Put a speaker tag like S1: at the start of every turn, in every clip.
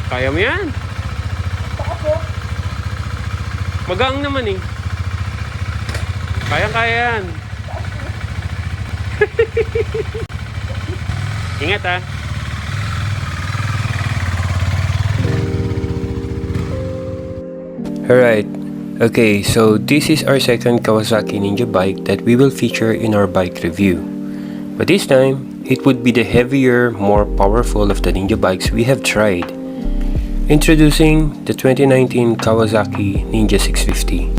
S1: Kaya mo yan. Magaang naman eh. Kaya yan. Ingat ah.
S2: Alright, okay, so this is our second Kawasaki Ninja bike that we will feature in our bike review. But this time, it would be the heavier, more powerful of the Ninja bikes we have tried. Introducing the 2019 Kawasaki Ninja 650.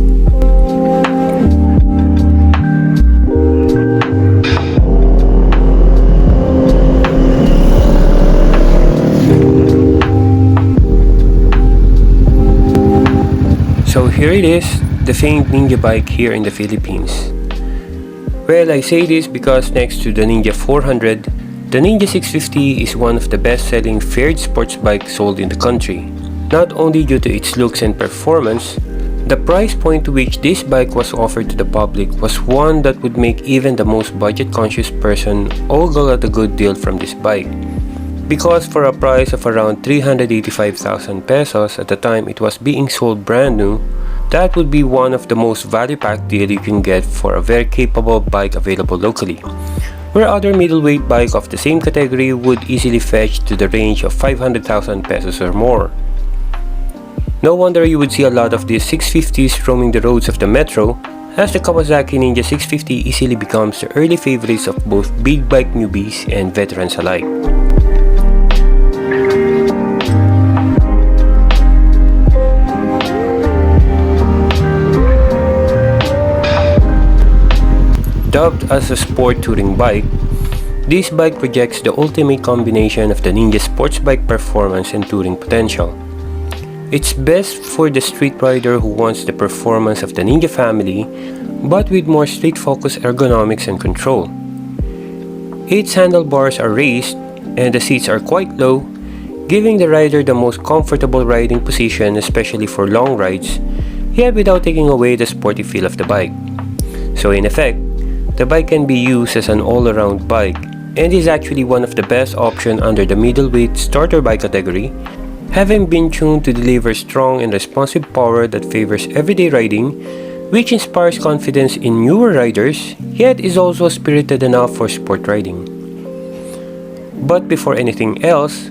S2: So here it is, the famed Ninja bike here in the Philippines. Well, I say this because next to the Ninja 400, the Ninja 650 is one of the best-selling fared sports bikes sold in the country. Not only due to its looks and performance, the price point to which this bike was offered to the public was one that would make even the most budget-conscious person ogle at a good deal from this bike. Because for a price of around 385,000 pesos at the time it was being sold brand new, that would be one of the most value-packed deal you can get for a very capable bike available locally, where other middleweight bike of the same category would easily fetch to the range of 500,000 pesos or more. No wonder you would see a lot of these 650s roaming the roads of the metro, as the Kawasaki Ninja 650 easily becomes the early favorites of both big bike newbies and veterans alike. Dubbed as a sport touring bike, this bike projects the ultimate combination of the Ninja sports bike performance and touring potential. It's best for the street rider who wants the performance of the Ninja family, but with more street-focused ergonomics and control. Its handlebars are raised and the seats are quite low, giving the rider the most comfortable riding position, especially for long rides, yet without taking away the sporty feel of the bike. So in effect, the bike can be used as an all-around bike and is actually one of the best options under the middleweight starter bike category, having been tuned to deliver strong and responsive power that favors everyday riding, which inspires confidence in newer riders, yet is also spirited enough for sport riding. But before anything else,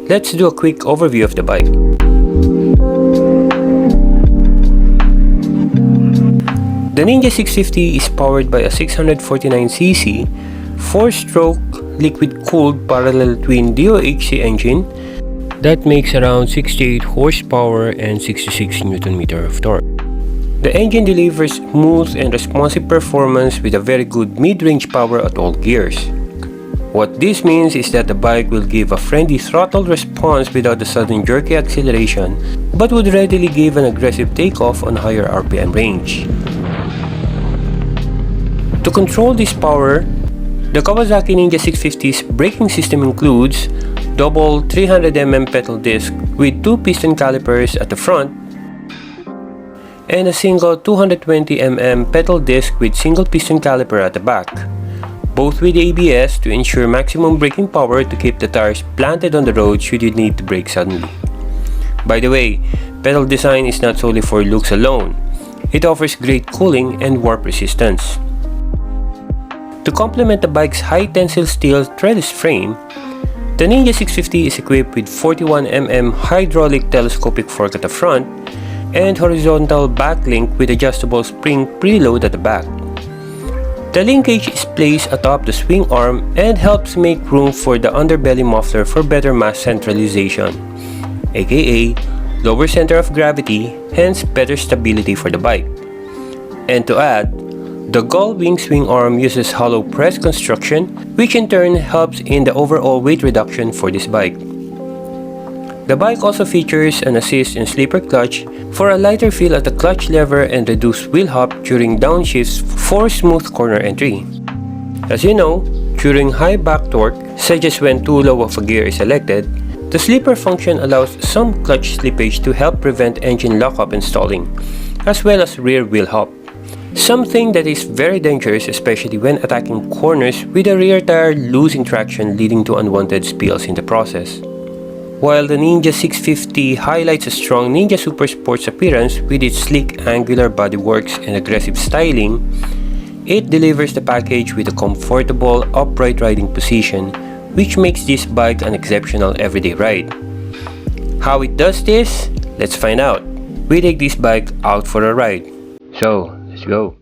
S2: let's do a quick overview of the bike. The Ninja 650 is powered by a 649cc 4-stroke liquid-cooled parallel twin DOHC engine that makes around 68 horsepower and 66 Nm of torque. The engine delivers smooth and responsive performance with a very good mid-range power at all gears. What this means is that the bike will give a friendly throttle response without the sudden jerky acceleration, but would readily give an aggressive takeoff on higher RPM range. To control this power, the Kawasaki Ninja 650's braking system includes double 300mm pedal disc with 2 piston calipers at the front and a single 220mm pedal disc with single piston caliper at the back, both with ABS to ensure maximum braking power to keep the tires planted on the road should you need to brake suddenly. By the way, pedal design is not solely for looks alone. It offers great cooling and warp resistance. To complement the bike's high-tensile steel trellis frame, the Ninja 650 is equipped with 41mm hydraulic telescopic fork at the front and horizontal back link with adjustable spring preload at the back. The linkage is placed atop the swing arm and helps make room for the underbelly muffler for better mass centralization, aka lower center of gravity, hence better stability for the bike. And to add, the gull wing swing arm uses hollow press construction, which in turn helps in the overall weight reduction for this bike. The bike also features an assist and slipper clutch for a lighter feel at the clutch lever and reduced wheel hop during downshifts for smooth corner entry. As you know, during high back torque, such as when too low of a gear is selected, the slipper function allows some clutch slippage to help prevent engine lockup and stalling, as well as rear wheel hop. Something that is very dangerous, especially when attacking corners with the rear tire losing traction, leading to unwanted spills in the process. While the Ninja 650 highlights a strong Ninja Super Sports appearance with its sleek angular bodyworks and aggressive styling, it delivers the package with a comfortable upright riding position, which makes this bike an exceptional everyday ride. How it does this? Let's find out. We take this bike out for a ride. So, let's go.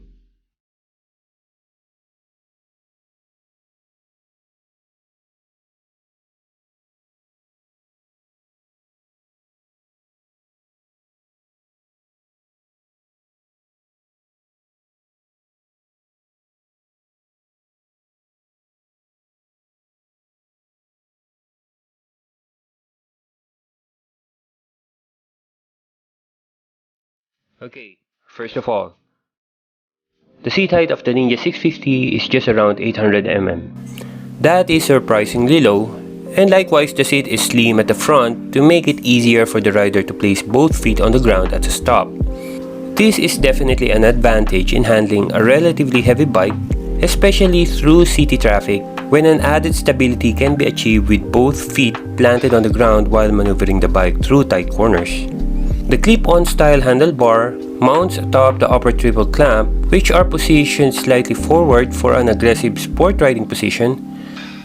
S2: Okay, first of all, the seat height of the Ninja 650 is just around 800 mm. That is surprisingly low, and likewise the seat is slim at the front to make it easier for the rider to place both feet on the ground at a stop. This is definitely an advantage in handling a relatively heavy bike, especially through city traffic, when an added stability can be achieved with both feet planted on the ground while maneuvering the bike through tight corners. The clip-on style handlebar mounts atop the upper triple clamp, which are positioned slightly forward for an aggressive sport riding position,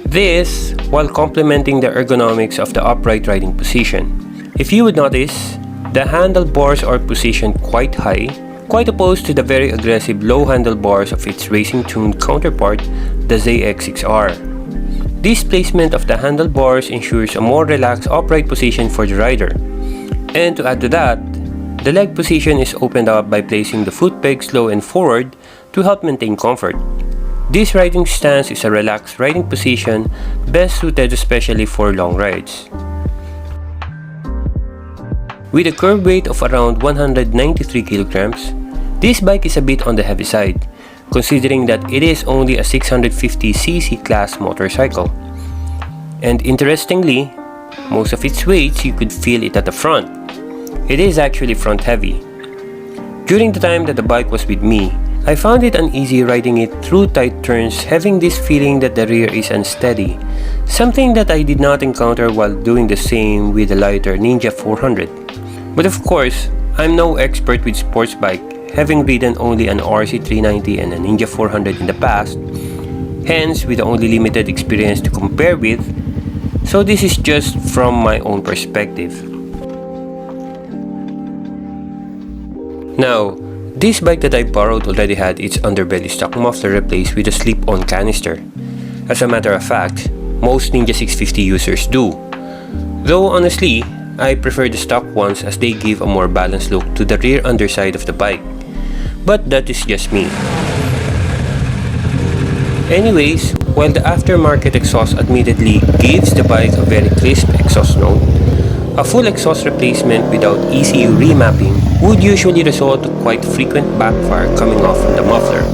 S2: this while complementing the ergonomics of the upright riding position. If you would notice, the handlebars are positioned quite high, quite opposed to the very aggressive low handlebars of its racing-tuned counterpart, the ZX6R. This placement of the handlebars ensures a more relaxed upright position for the rider. And to add to that, the leg position is opened up by placing the foot pegs low and forward to help maintain comfort. This riding stance is a relaxed riding position, best suited especially for long rides. With a curb weight of around 193 kilograms, this bike is a bit on the heavy side, considering that it is only a 650cc class motorcycle. And interestingly, most of its weight you could feel it at the front. It is actually front heavy. During the time that the bike was with me, I found it uneasy riding it through tight turns, having this feeling that the rear is unsteady, something that I did not encounter while doing the same with the lighter Ninja 400. But of course, I'm no expert with sports bike, having ridden only an RC390 and a Ninja 400 in the past, hence with only limited experience to compare with, so this is just from my own perspective. Now, this bike that I borrowed already had its underbelly stock muffler replaced with a slip-on canister. As a matter of fact, most Ninja 650 users do. Though honestly, I prefer the stock ones as they give a more balanced look to the rear underside of the bike. But that is just me. Anyways, while the aftermarket exhaust admittedly gives the bike a very crisp exhaust note, a full exhaust replacement without ECU remapping would usually result to quite frequent backfire coming off from the muffler,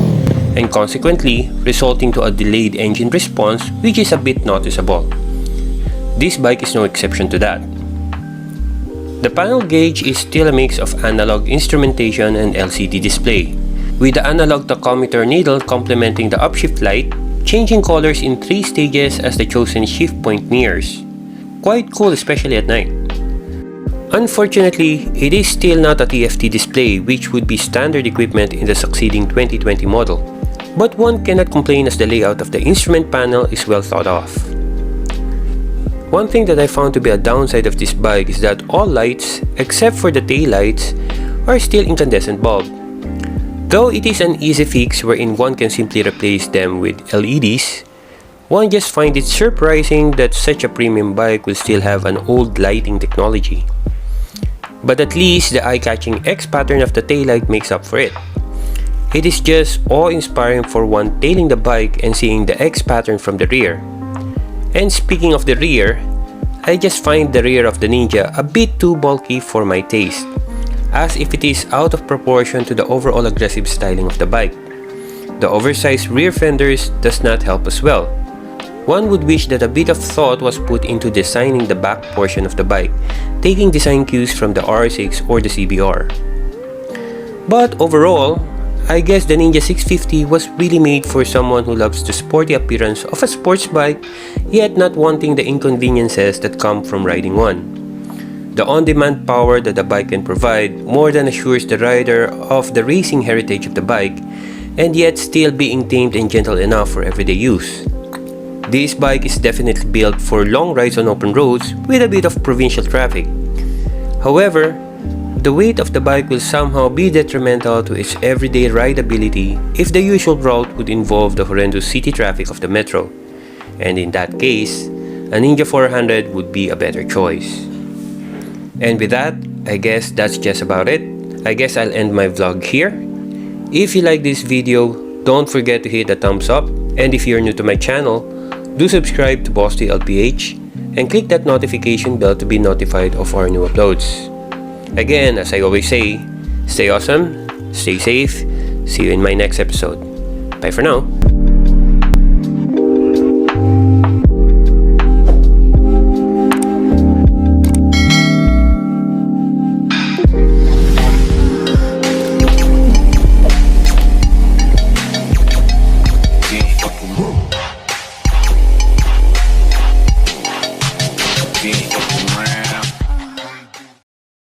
S2: and consequently resulting to a delayed engine response, which is a bit noticeable. This bike is no exception to that. The panel gauge is still a mix of analog instrumentation and LCD display, with the analog tachometer needle complementing the upshift light, changing colors in 3 stages as the chosen shift point nears. Quite cool, especially at night. Unfortunately, it is still not a TFT display, which would be standard equipment in the succeeding 2020 model, but one cannot complain as the layout of the instrument panel is well thought of. One thing that I found to be a downside of this bike is that all lights, except for the tail lights, are still incandescent bulb. Though it is an easy fix wherein one can simply replace them with LEDs, one just finds it surprising that such a premium bike will still have an old lighting technology. But at least the eye-catching X pattern of the taillight makes up for it. It is just awe-inspiring for one tailing the bike and seeing the X pattern from the rear. And speaking of the rear, I just find the rear of the Ninja a bit too bulky for my taste, as if it is out of proportion to the overall aggressive styling of the bike. The oversized rear fenders does not help as well. One would wish that a bit of thought was put into designing the back portion of the bike, taking design cues from the R6 or the CBR. But overall, I guess the Ninja 650 was really made for someone who loves the sporty appearance of a sports bike, yet not wanting the inconveniences that come from riding one. The on-demand power that the bike can provide more than assures the rider of the racing heritage of the bike, and yet still being tamed and gentle enough for everyday use. This bike is definitely built for long rides on open roads with a bit of provincial traffic. However, the weight of the bike will somehow be detrimental to its everyday rideability if the usual route would involve the horrendous city traffic of the metro. And in that case, a Ninja 400 would be a better choice. And with that, I guess that's just about it. I guess I'll end my vlog here. If you like this video, don't forget to hit the thumbs up, and if you're new to my channel, do subscribe to BossTL PH and click that notification bell to be notified of our new uploads. Again, as I always say, stay awesome, stay safe, see you in my next episode. Bye for now.